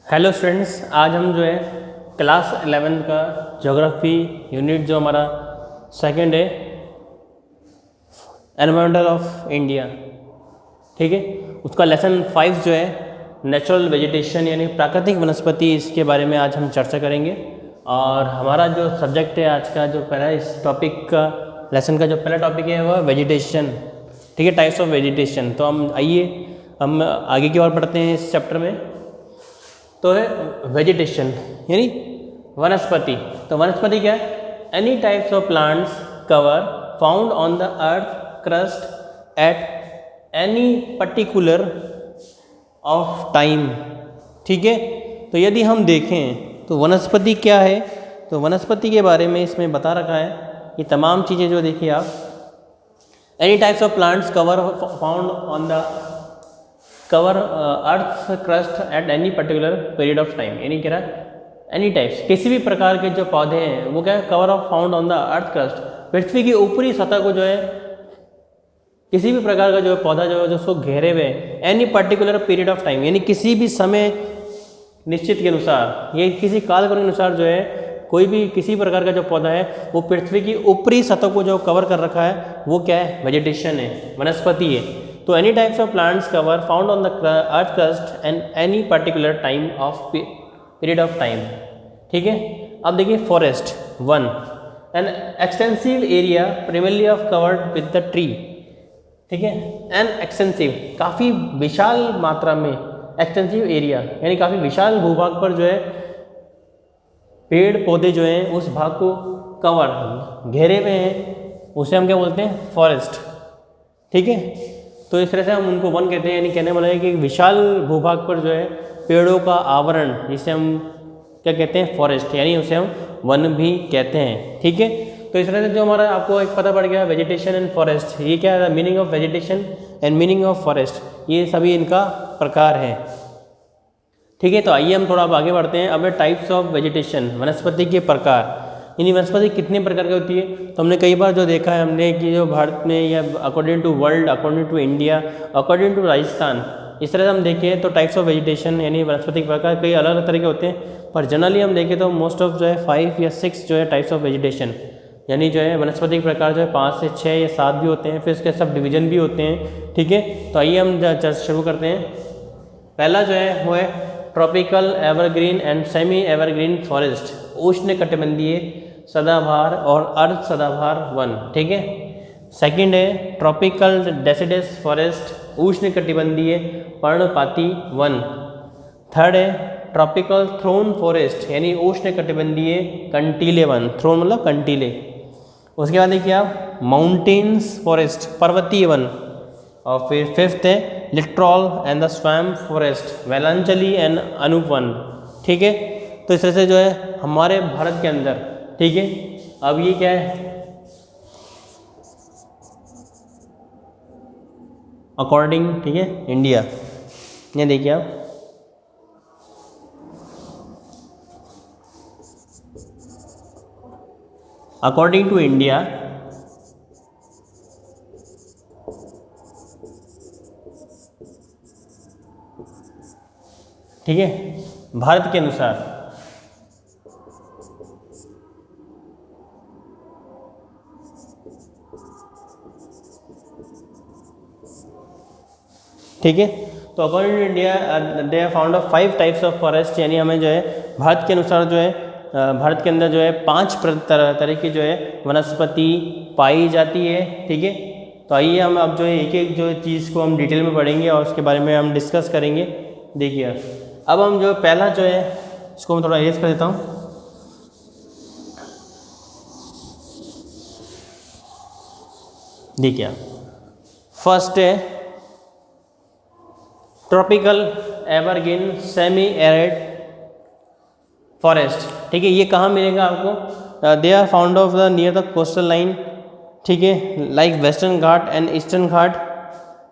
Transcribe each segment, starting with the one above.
Hello students, आज हम जो है क्लास 11 का ज्योग्राफी यूनिट जो हमारा सेकंड है एनवायरमेंटल ऑफ इंडिया, ठीक है, उसका लेसन 5 जो है नेचुरल वेजिटेशन यानी प्राकृतिक वनस्पति, इसके बारे में आज हम चर्चा करेंगे। और हमारा जो सब्जेक्ट है आज का, जो पहला इस टॉपिक का लेसन का जो पहला टॉपिक है वह वेजिटेशन, ठीक है, टाइप्स ऑफ वेजिटेशन। तो हम आगे की ओर बढ़ते हैं इस चैप्टर में। तो है वेजिटेशन यानी वनस्पति। तो वनस्पति क्या है? Any types of plants cover found on the earth crust at any particular of time, ठीक है। तो यदि हम देखें तो वनस्पति क्या है, तो वनस्पति के बारे में इसमें बता रखा है ये तमाम चीज़ें जो देखिए आप, any types of plants cover found on the cover earth crust at any particular period of time, यानी कह रहा है एनी टाइप्स, किसी भी प्रकार के जो पौधे हैं वो क्या है, cover of found on the earth crust, पृथ्वी की ऊपरी सतह को जो है किसी भी प्रकार का जो पौधा जो उसको घेरे हुए any particular period of time, यानी किसी भी समय निश्चित के अनुसार, ये किसी काल के अनुसार जो है कोई भी किसी प्रकार का जो पौधा है वो पृथ्वी की ऊपरी सतह को जो कवर कर रखा है वो क्या है, वेजिटेशन है, वनस्पति है। तो any types of plants cover found on the earth crust and any particular time of period of time, ठीक है। अब देखिए forest one, an extensive area primarily of covered with the tree, ठीक है। एन एक्सटेंसिव काफ़ी विशाल मात्रा में, extensive area यानी काफ़ी विशाल भूभाग पर जो है पेड़ पौधे जो हैं उस भाग को कवर घेरे हुए हैं, उसे हम क्या बोलते हैं, फॉरेस्ट, ठीक है। तो इस तरह से हम उनको वन कहते हैं, यानी कहने वाला है कि विशाल भूभाग पर जो है पेड़ों का आवरण, जिसे हम क्या कहते हैं, फॉरेस्ट, यानी उसे हम वन भी कहते हैं, ठीक है। तो इस तरह से जो हमारा आपको एक पता पड़ गया वेजिटेशन एंड फॉरेस्ट, ये क्या है, meaning of vegetation and meaning of forest, ये सभी इनका प्रकार है, ठीक है। तो आइए हम थोड़ा अब आगे बढ़ते हैं। अब टाइप्स ऑफ वेजिटेशन, वनस्पति के प्रकार, यानी वनस्पति कितने प्रकार की होती है। तो हमने कई बार जो देखा है हमने कि जो भारत में या according to world, according to India, according to Rajasthan, इस तरह से हम देखें तो टाइप्स ऑफ वेजिटेशन यानी वनस्पति के प्रकार कई अलग अलग तरह के होते हैं, पर जनरली हम देखें तो मोस्ट ऑफ जो है 5 या 6 जो है टाइप्स ऑफ वेजिटेशन, यानी जो है वनस्पति के प्रकार जो है 5 से 6 या 7 भी होते हैं, फिर उसके सब डिवीजन भी होते हैं, ठीक है। तो आइए हम शुरू करते हैं। पहला जो है वो है tropical evergreen and semi evergreen forest, उष्ण कटिबंधीय सदाबहार और अर्ध सदाबहार वन, ठीक है। सेकंड है ट्रॉपिकल डेसिडस फॉरेस्ट, उष्ण कटिबंधीय पर्णपाती वन। थर्ड है ट्रॉपिकल थ्रोन फॉरेस्ट, यानी उष्ण कटिबंधीय कंटीले वन, थ्रोन मतलब कंटीले। उसके बाद देखिए आप माउंटेन्स फॉरेस्ट, पर्वतीय वन। और फिर फिफ्थ है littoral and the swamp forest, वेलांचली एंड अनूप वन, ठीक है। तो इस तरह से जो है हमारे भारत के अंदर, ठीक है। अब ये क्या है, अकॉर्डिंग, ठीक है, इंडिया, ये देखिए आप, अकॉर्डिंग टू इंडिया ठीक है, भारत के अनुसार ठीक है। तो according to India they are found of 5 types of forest, यानी हमें जो है भारत के अनुसार जो है भारत के अंदर जो है 5 तरह की जो है वनस्पति पाई जाती है, ठीक है। तो आइए हम अब जो है एक एक जो चीज़ को हम डिटेल में पढ़ेंगे और उसके बारे में हम डिस्कस करेंगे। देखिए अब हम जो पहला जो है इसको मैं थोड़ा इरेज कर देता हूँ। देखिए फर्स्ट है tropical evergreen semi arid forest, ठीक है। ये कहाँ मिलेगा आपको, they are found of the near the coastal line, ठीक है, like western Ghat and eastern Ghat,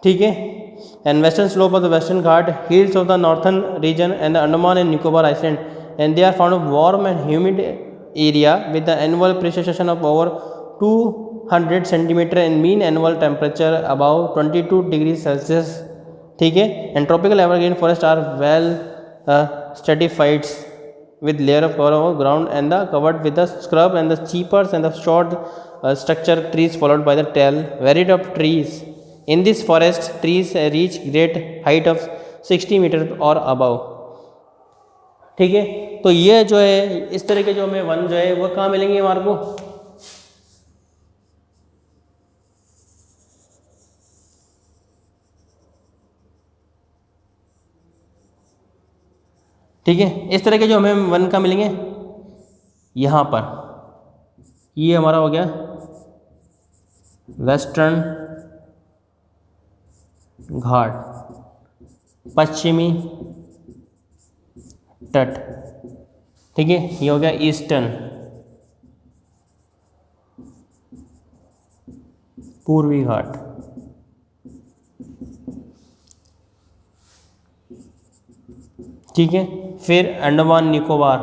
ठीक है, and western slope of the western Ghat, hills of the northern region and the Andaman and Nicobar island, and they are found of warm and humid area with the annual precipitation of over 200 centimetre and mean annual temperature about 22 degree Celsius, ठीक है। And tropical evergreen forest are well stratified with layer of cover over ground and the covered with the scrub and the cheapers and the short structure trees followed by the tall variety of trees. In this forest trees reach great height of 60 metre और above. ठीक है, तो ये जो है इस तरह के जो हमें वन जो है वो कहाँ मिलेंगे हमारे को? ठीक है, इस तरह के जो हमें वन का मिलेंगे यहाँ पर, ये हमारा हो गया वेस्टर्न घाट, पश्चिमी तट, ठीक है, ये हो गया ईस्टर्न, पूर्वी घाट, ठीक है। फिर अंडमान निकोबार,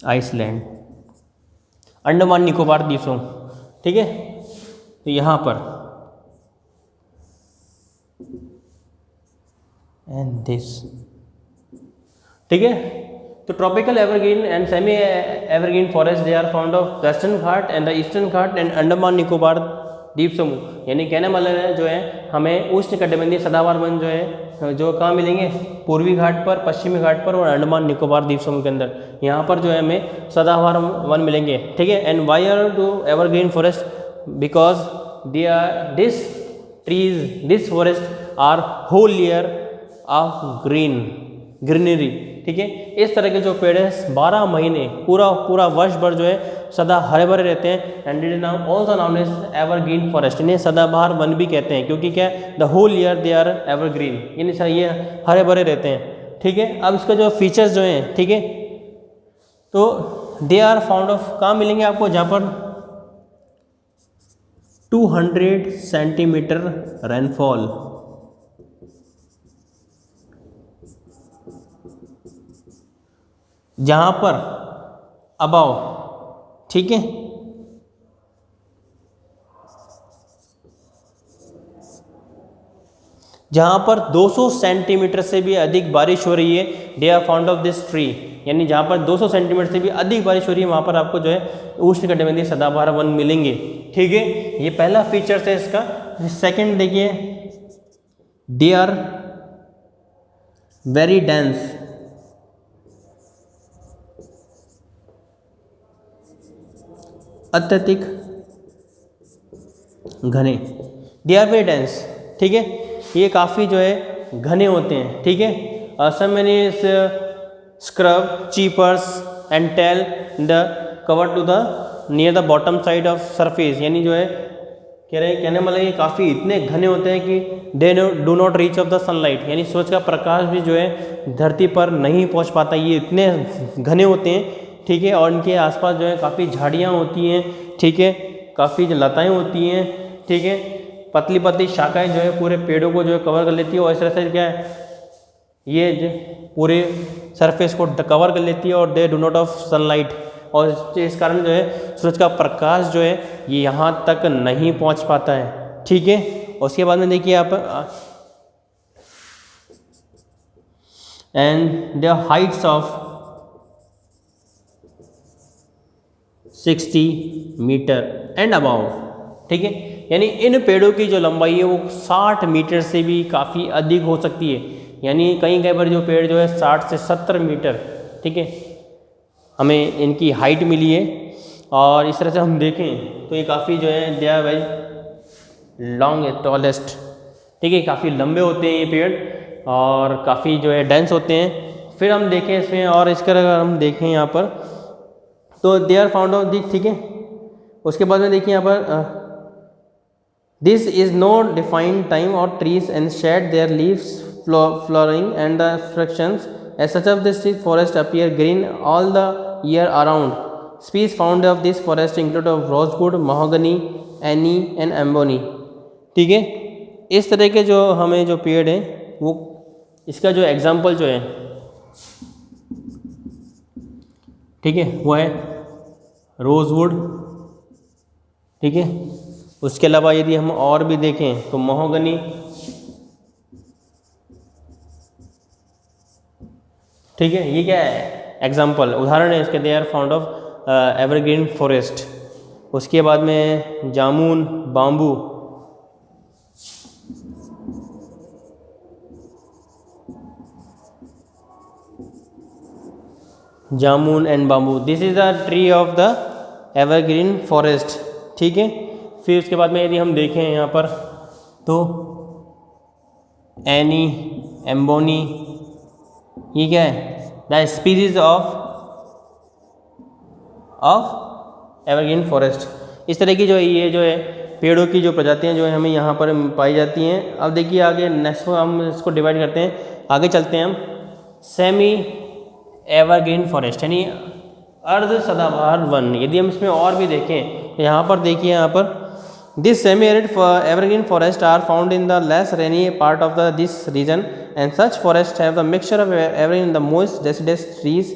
आइसलैंड, अंडमान निकोबार द्वीप समूह, ठीक है। तो यहाँ पर एंड दिस, ठीक है। तो tropical evergreen and semi evergreen forest they are found of western Ghat and the eastern Ghat and Andaman Nicobar द्वीप समूह। यानी कहने मतलब है जो है हमें उष्णकटिबंधीय सदाबहार वन जो है जो कहाँ मिलेंगे? पूर्वी घाट पर, पश्चिमी घाट पर और अंडमान निकोबार द्वीप समूह के अंदर, यहाँ पर जो है हमें सदाबहार वन मिलेंगे, ठीक है। And why are to evergreen forest? Because they are this trees, this forest are whole layer of greenery, ठीक है। इस तरह के जो पेड़ है 12 महीने पूरा वर्ष भर जो है सदा हरे भरे रहते हैं and it is now also known as evergreen forest. इन्हें सदाबहार वन भी कहते हैं क्योंकि क्या the whole year they are evergreen, यानी ये हरे भरे रहते हैं, ठीक है। अब इसका जो फीचर्स जो हैं, ठीक है, तो दे आर फाउंड ऑफ कहाँ मिलेंगे आपको? जहाँ पर 200 सेंटीमीटर रेनफॉल, जहाँ पर अबाव, ठीक है, जहाँ पर 200 सेंटीमीटर से भी अधिक बारिश हो रही है, they are found of this tree. यानी जहाँ पर 200 सेंटीमीटर से भी अधिक बारिश हो रही है वहाँ पर आपको जो है उष्णकटिबंधीय सदाबहार वन मिलेंगे, ठीक है। ये पहला फीचर्स है इसका। सेकंड देखिए, दे आर वेरी डेंस, अत्यधिक घने, दे आर वेरी डेंस, ठीक है। ये काफ़ी जो है घने होते हैं, ठीक है। Some many scrub, creepers and tell the cover to the near the bottom side of surface, यानी जो है कहने मतलब ये काफ़ी इतने घने होते हैं कि they do not reach of the sunlight, यानी सूरज का प्रकाश भी जो है धरती पर नहीं पहुंच पाता, ये इतने घने होते हैं, ठीक है। और इनके आसपास जो है काफ़ी झाड़ियाँ होती हैं, ठीक है, काफ़ी लताएँ होती हैं, ठीक है, पतली पतली शाखाएं जो है पूरे पेड़ों को जो है कवर कर लेती है और इस तरह से क्या है ये जो पूरे सरफेस को कवर कर लेती है और they do not of sunlight, और इस कारण जो है सूरज का प्रकाश जो है ये यहाँ तक नहीं पहुँच पाता है, ठीक है। और उसके बाद में देखिए आप and the heights of 60 meter and about, ठीक है। यानी इन पेड़ों की जो लंबाई है वो 60 मीटर से भी काफ़ी अधिक हो सकती है, यानी कहीं पर जो पेड़ जो है 60 से 70 मीटर, ठीक है, हमें इनकी हाइट मिली है। और इस तरह से हम देखें तो ये काफ़ी जो है they are very long tallest, ठीक है, काफ़ी लंबे होते हैं ये पेड़ और काफ़ी जो है डेंस होते हैं। फिर हम देखें इसमें और इसका अगर हम देखें यहाँ पर तो they are found of this, ठीक है। उसके बाद में देखिए यहाँ पर this is no defined time और trees and shed their leaves flowering and the fractions as such of this forest appear green all the year around. Species found of this forest include of rosewood, mahogany, aini and ebony, ठीक है। इस तरह के जो हमें जो पेड़ है वो इसका जो एग्जाम्पल जो है, ठीक है, वो है रोजवुड, ठीक है। उसके अलावा यदि हम और भी देखें तो महोगनी, ठीक है। ये क्या है, एग्जाम्पल, उदाहरण है इसके, they are found of evergreen forest. उसके बाद में jamun, bamboo, jamun and bamboo, this is the tree of the evergreen forest, ठीक है। फिर उसके बाद में यदि हम देखें यहाँ पर तो एनी, एम्बोनी, ये क्या है, the species of evergreen forest. इस तरह की जो है ये जो है पेड़ों की जो प्रजातियाँ जो है हमें यहाँ पर पाई जाती हैं। अब देखिए आगे नेक्स्ट हम इसको डिवाइड करते हैं, आगे चलते हैं हम। सेमी एवरग्रीन फॉरेस्ट यानी अर्ध सदाबहार वन। यदि हम इसमें और भी देखें तो यहाँ पर देखिए, यहाँ पर this semi arid evergreen forest are found in the less rainy part of the this region and such forest have the mixture of evergreen the most deciduous trees.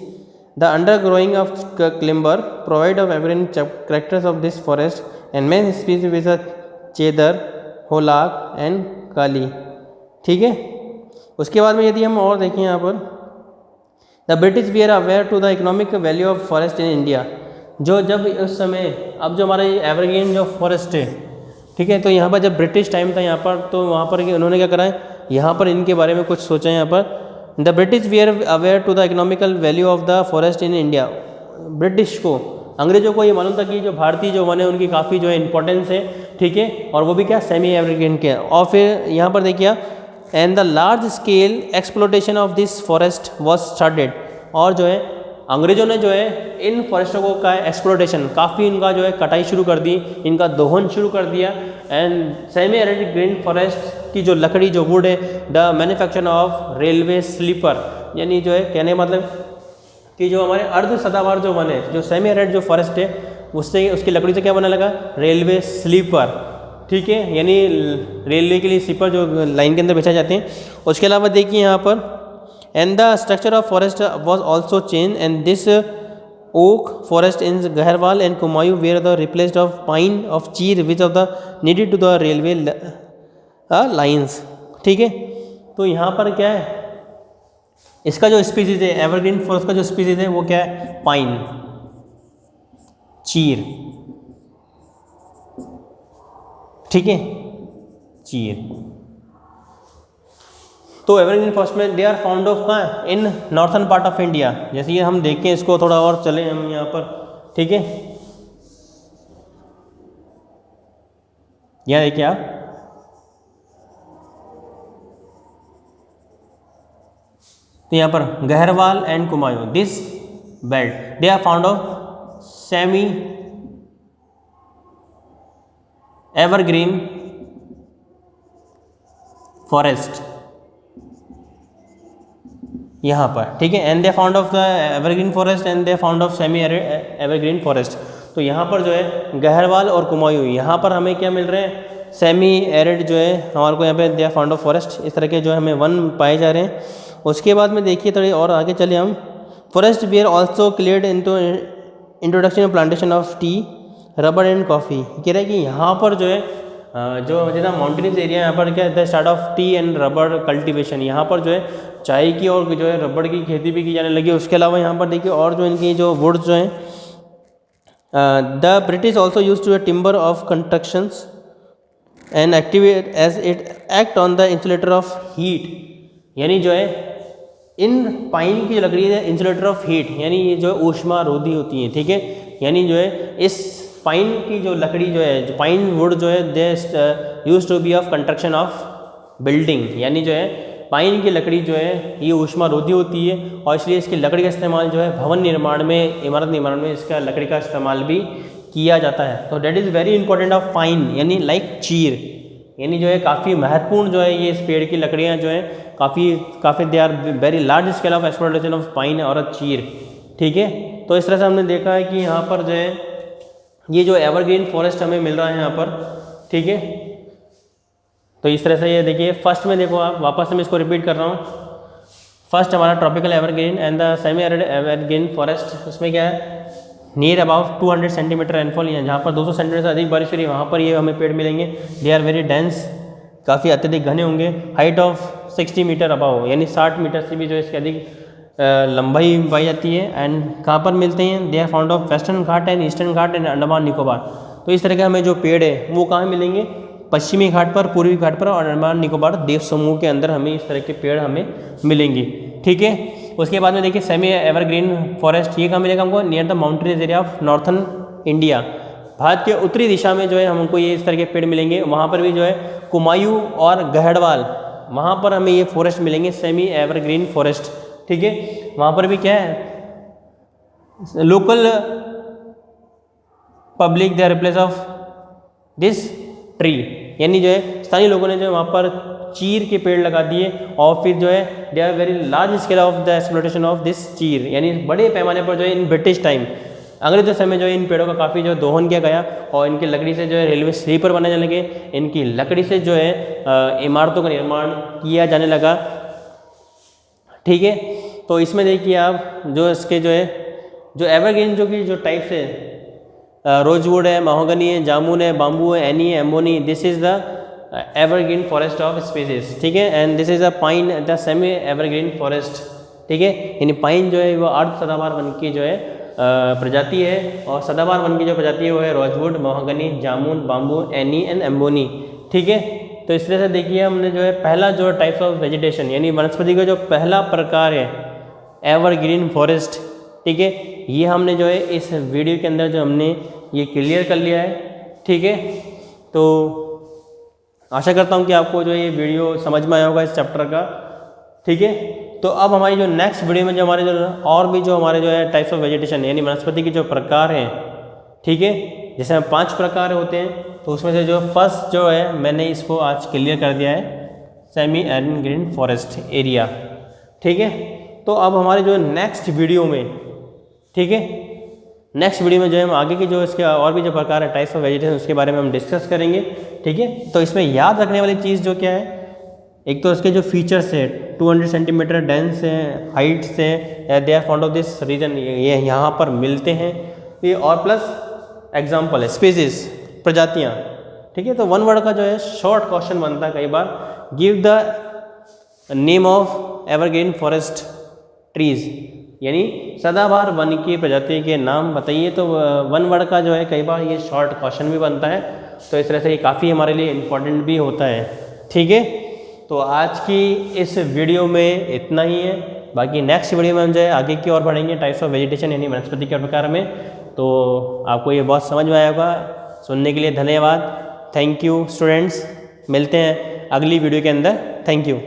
The undergrowing of climber provide of evergreen characters of this forest and many species with a cedar, hollock and kail, ठीक है। उसके बाद में यदि हम और देखें यहाँ पर, the British we are aware to the economic value of forest in India. जो जब उस समय, अब जो हमारा एवरग्रीन जो फॉरेस्ट है, ठीक है, तो यहाँ पर जब ब्रिटिश टाइम था यहाँ पर, तो वहाँ पर उन्होंने क्या करा है, यहाँ पर इनके बारे में कुछ सोचा है। यहाँ पर the British we are aware to the economical value of the forest in India. British को, अंग्रेजों को ये मालूम था कि जो भारतीय जो वन है उनकी काफ़ी जो है इंपॉर्टेंस है, ठीक है, और वो भी क्या, सेमी एवरग्रीन के। और फिर यहाँ पर देखिए, and the large scale exploitation of this forest was started. और जो है अंग्रेजों ने जो है इन फॉरेस्टों को का एक्सप्लोटेशन, काफ़ी इनका जो है कटाई शुरू कर दी, इनका दोहन शुरू कर दिया। And semi arid green forest की जो लकड़ी, जो वुड है, the manufacture of railway sleeper, यानी जो है कहने मतलब कि जो हमारे अर्ध सदाबहार जो वन है, जो सेमी एरिड जो फॉरेस्ट है, उससे उसकी लकड़ी से क्या बनने लगा, रेलवे स्लीपर, ठीक है, यानी रेलवे के लिए स्लीपर जो लाइन के अंदर बिछाए जाते हैं। उसके अलावा देखिए यहाँ पर, and the structure of forest was also change and this oak forest in Garhwal and Kumaon where the replaced of pine of chir which of the needed to the railway lines, ठीक है। तो यहाँ पर क्या है, इसका जो स्पीसीज है एवरग्रीन फॉरेस्ट का जो स्पीसीज है वो क्या है, पाइन, चीर, ठीक है, चीर। तो एवरग्रीन फॉरेस्ट में दे आर फाउंड ऑफ कहाँ, इन नॉर्थन पार्ट ऑफ इंडिया। जैसे ये हम देखें इसको थोड़ा और चले हम यहाँ पर, ठीक है, यहाँ देखिए आप, तो यहाँ पर Garhwal and Kumaon, this belt they are found of semi evergreen forest यहाँ पर, ठीक है। And they found of the evergreen forest and they found of semi evergreen forest. तो यहाँ पर जो है गहरवाल और कुमायूं, यहाँ पर हमें क्या मिल रहे हैं, सेमी एरिड जो है हमारे को यहाँ पे they are found of forest. इस तरह के जो है हमें वन पाए जा रहे हैं। उसके बाद में देखिए थोड़ी और आगे चले हम, forest we are also cleared into introduction of plantation of tea, rubber and coffee. कह रहे हैं कि यहाँ पर जो है जो जितना माउंटेनियस एरिया यहाँ पर क्या है, the start of T and rubber cultivation, यहाँ पर जो है चाय की और जो है रबड़ की खेती भी की जाने लगी। उसके अलावा यहाँ पर देखिए और जो इनकी जो वुड्स जो हैं, the British also use to timber of constructions and activate as it act on the insulator of heat, यानी जो है इन पाइन की लकड़ी है इंसुलेटर ऑफ हीट, यानी ये जो ऊष्मा रोधी होती है, ठीक है, यानी जो है इस पाइन की जो लकड़ी जो है, जो पाइन वुड जो है, they use to be of construction of building, यानी जो है पाइन की लकड़ी जो है ये ऊष्मा रोधी होती है और इसलिए इसकी लकड़ी का इस्तेमाल जो है भवन निर्माण में, इमारत निर्माण में इसका लकड़ी का इस्तेमाल भी किया जाता है। तो that is very important of pine, यानी लाइक चीर, यानी जो है काफ़ी महत्वपूर्ण जो है ये इस पेड़ की लकड़ियाँ जो है काफ़ी they are very large scale of exploration of pine और चीर, ठीक है। तो इस तरह से हमने देखा है कि यहाँ पर जो है ये जो एवरग्रीन फॉरेस्ट हमें मिल रहा है यहाँ पर, ठीक है। तो इस तरह से ये देखिए, फर्स्ट में देखो आप, वापस मैं इसको रिपीट कर रहा हूँ। फर्स्ट हमारा tropical evergreen and the semi arid evergreen forest, उसमें क्या है, नियर अबाउट 200 सेंटीमीटर रेनफॉल, या जहाँ पर 200 सेंटीमीटर से अधिक बारिश हो रही है वहाँ पर ये हमें पेड़ मिलेंगे। दे आर वेरी डेंस, काफ़ी अत्यधिक घने होंगे। हाइट ऑफ 60 मीटर अबाव, यानी 60 मीटर से भी जो इसके अधिक लंबाई पाई जाती है। एंड कहाँ पर मिलते हैं? They are found of western Ghat and eastern Ghat and Andaman Nicobar. तो इस तरह के हमें जो पेड़ है वो कहाँ मिलेंगे? पश्चिमी घाट पर, पूर्वी घाट पर और अंडमान निकोबार द्वीप समूह के अंदर हमें इस तरह के पेड़ हमें मिलेंगे। ठीक है, उसके बाद में देखिए सेमी एवरग्रीन फॉरेस्ट, ये कहाँ मिलेगा हमको? Near the mountainous area of northern India. Bharat के उत्तरी दिशा में जो है हमको ये इस तरह के पेड़ मिलेंगे। वहाँ पर भी जो है कुमायूं और गहड़वाल, वहाँ पर हमें ये फॉरेस्ट मिलेंगे, सेमी एवरग्रीन फॉरेस्ट। ठीक है, वहाँ पर भी क्या है? Local public they replace of this tree, यानी जो है स्थानीय लोगों ने जो वहाँ पर चीर के पेड़ लगा दिए और फिर जो है they are very large scale of the exploitation of this chir, यानी बड़े पैमाने पर जो है इन ब्रिटिश टाइम, अंग्रेजों समय जो है इन पेड़ों का काफ़ी जो दोहन किया गया और इनकी लकड़ी से जो है रेलवे स्लीपर बनाने लगे, इनकी लकड़ी से जो है इमारतों का निर्माण किया जाने लगा। ठीक है, तो इसमें देखिए आप जो इसके जो है जो एवरग्रीन जो की जो टाइप्स है, रोजवुड है, महोगनी है, जामुन है, बाम्बू है, एनी है, ebony, this is the evergreen forest of species. ठीक है, and this is a pine the semi evergreen forest. ठीक है, यानी पाइन जो है वो अर्ध सदाबहार वन की जो है प्रजाति है और सदाबहार वन की जो प्रजाति है वो है rosewood, mahogany, jamun, bamboo, aini and ebony. ठीक है, तो इस तरह से देखिए हमने जो है पहला जो टाइप्स ऑफ वेजिटेशन यानी वनस्पति का जो पहला प्रकार है एवरग्रीन फॉरेस्ट। ठीक है, ये हमने जो है इस वीडियो के अंदर जो हमने ये क्लियर कर लिया है। ठीक है, तो आशा करता हूँ कि आपको जो ये वीडियो समझ में आया होगा इस चैप्टर का। ठीक है, तो अब हमारी जो नेक्स्ट वीडियो में जो हमारे जो और भी जो हमारे जो है टाइप्स ऑफ वेजिटेशन यानी वनस्पति के जो प्रकार हैं, ठीक है, जैसे हम 5 प्रकार होते हैं, तो उसमें से जो फर्स्ट जो है मैंने इसको आज क्लियर कर दिया है, सेमी एवरग्रीन फॉरेस्ट एरिया। ठीक है, तो अब हमारे जो नेक्स्ट वीडियो में, ठीक है, नेक्स्ट वीडियो में जो है हम आगे की जो इसके और भी जो प्रकार है टाइप्स ऑफ वेजिटेशन उसके बारे में हम डिस्कस करेंगे। ठीक है, तो इसमें याद रखने वाली चीज़ जो क्या है, एक तो इसके जो फीचर्स है 200 सेंटीमीटर डेंस है, हाइट से, they are found of this region, ये यहाँ पर मिलते हैं ये, और प्लस एग्जाम्पल है स्पीसीज, प्रजातियाँ। ठीक है, तो वन वर्ड का जो है शॉर्ट क्वेश्चन बनता है कई बार, give the name of evergreen forest trees, यानी सदाबहार वन की प्रजाति के नाम बताइए। तो वन वर्ड का जो है कई बार ये शॉर्ट क्वेश्चन भी बनता है, तो इस तरह से ये काफ़ी हमारे लिए इम्पोर्टेंट भी होता है। ठीक है, तो आज की इस वीडियो में इतना ही है, बाकी नेक्स्ट वीडियो में हम जो है आगे की ओर बढ़ेंगे टाइप्स ऑफ वेजिटेशन यानी वनस्पति के प्रकार में। तो आपको ये बहुत समझ में आया होगा। सुनने के लिए धन्यवाद। थैंक यू स्टूडेंट्स, मिलते हैं अगली वीडियो के अंदर। Thank you.